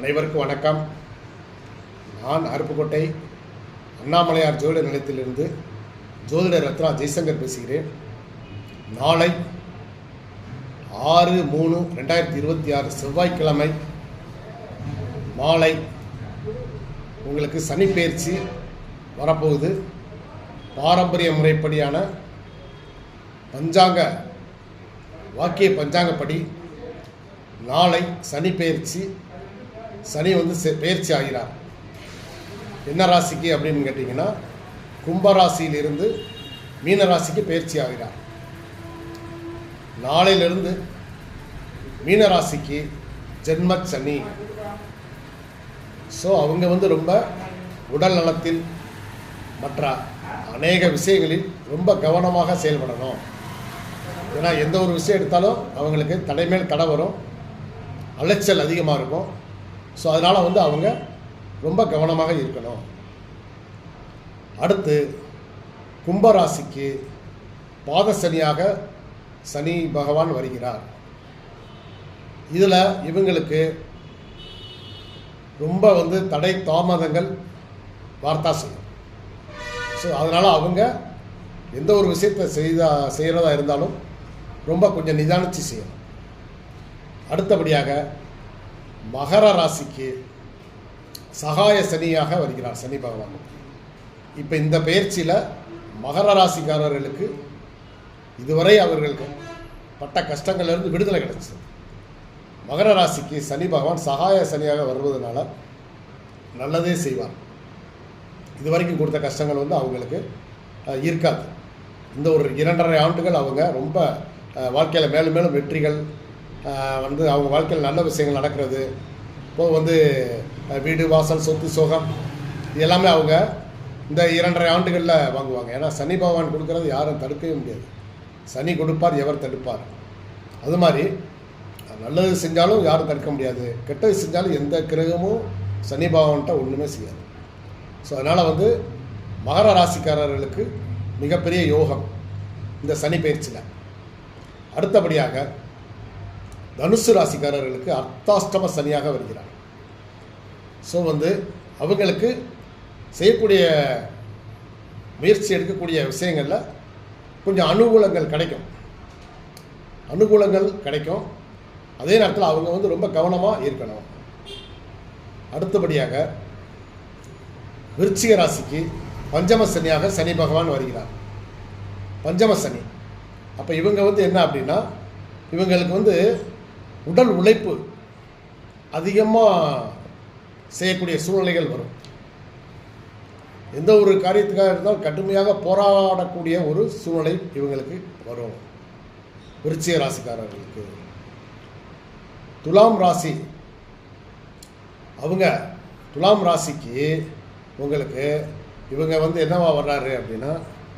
அனைவருக்கும் வணக்கம். நான் அருப்புக்கோட்டை அண்ணாமலையார் ஜோதிட நிலையத்திலிருந்து ஜோதிடர் ரத்னா ஜெய்சங்கர் பேசுகிறேன். நாளை 6/3/2026 செவ்வாய்க்கிழமை மாலை உங்களுக்கு சனி பெயர்ச்சி வரப்போகுது. பாரம்பரிய முறைப்படியான பஞ்சாங்க வாக்கிய பஞ்சாங்கப்படி நாளை சனி பெயர்ச்சி. சனி பெயர்ச்சி ஆகிறார். என்ன ராசிக்கு அப்படின்னு கேட்டிங்கன்னா, கும்பராசியிலிருந்து மீனராசிக்கு பெயர்ச்சி ஆகிறார். நாளையிலிருந்து மீனராசிக்கு ஜென்ம சனி. ஸோ அவங்க ரொம்ப உடல் நலத்தில் மற்ற அநேக விஷயங்களில் ரொம்ப கவனமாக செயல்படணும். ஏன்னா எந்த ஒரு விஷயம் எடுத்தாலும் அவங்களுக்கு தடைமேல் தடை வரும், அலைச்சல் அதிகமாக இருக்கும். ஸோ அதனால் அவங்க ரொம்ப கவனமாக இருக்கணும். அடுத்து கும்பராசிக்கு பாத சனியாக சனி பகவான் வருகிறார். இதில் இவங்களுக்கு ரொம்ப தடை தாமதங்கள் வார்த்தா செய்யும். ஸோ அதனால் அவங்க எந்த ஒரு விஷயத்தை செய்கிறதா இருந்தாலும் ரொம்ப கொஞ்சம் நிதானித்து செய்யணும். அடுத்தபடியாக மகர ராசிக்கு சகாய சனியாக வருகிறார் சனி பகவான். இப்போ இந்த பெயர்ச்சியில் மகர ராசிக்காரர்களுக்கு இதுவரை அவர்களுக்கு பட்ட கஷ்டங்கள்லேருந்து விடுதலை கிடைச்சது. மகர ராசிக்கு சனி பகவான் சகாய சனியாக வருவதனால நல்லதே செய்வார். இதுவரைக்கும் கொடுத்த கஷ்டங்கள் அவங்களுக்கு இருக்காது. இந்த ஒரு 2.5 ஆண்டுகள் அவங்க ரொம்ப வாழ்க்கையில் மேலும் மேலும் வெற்றிகள் அவங்க வாழ்க்கையில் நல்ல விஷயங்கள் நடக்கிறது. இப்போது வீடு வாசல் சொத்து சோகம் இது எல்லாமே அவங்க இந்த 2.5 ஆண்டுகளில் வாங்குவாங்க. ஏன்னா சனி பகவான் கொடுக்கறது யாரும் தடுக்கவே முடியாது. சனி கொடுப்பார், எவர் தடுப்பார். அது மாதிரி நல்லது செஞ்சாலும் யாரும் தடுக்க முடியாது, கெட்டது செஞ்சாலும் எந்த கிரகமும் சனி பகவான்கிட்ட ஒன்றுமே செய்யாது. ஸோ அதனால் மகர ராசிக்காரர்களுக்கு மிகப்பெரிய யோகம் இந்த சனி பயிற்சியில். அடுத்தபடியாக தனுசு ராசிக்காரர்களுக்கு அர்த்தாஷ்டம சனியாக வருகிறார். ஸோ அவங்களுக்கு செய்யக்கூடிய முயற்சி எடுக்கக்கூடிய விஷயங்களில் கொஞ்சம் அனுகூலங்கள் கிடைக்கும். அதே நேரத்தில் அவங்க ரொம்ப கவனமாக இருக்கணும். அடுத்தபடியாக விருச்சிக ராசிக்கு பஞ்சம சனியாக சனி பகவான் வருகிறார். பஞ்சம சனி. அப்போ இவங்க என்ன அப்படின்னா, இவங்களுக்கு உடல் உழைப்பு அதிகமாக செய்யக்கூடிய சூழ்நிலைகள் வரும். எந்த ஒரு காரியத்துக்காக இருந்தாலும் கடுமையாக போராடக்கூடிய ஒரு சூழ்நிலை இவங்களுக்கு வரும். விருச்சிக ராசிக்காரர்களுக்கு. துலாம் ராசி, துலாம் ராசிக்கு உங்களுக்கு இவங்க என்னவா வர்றாரு அப்படின்னா,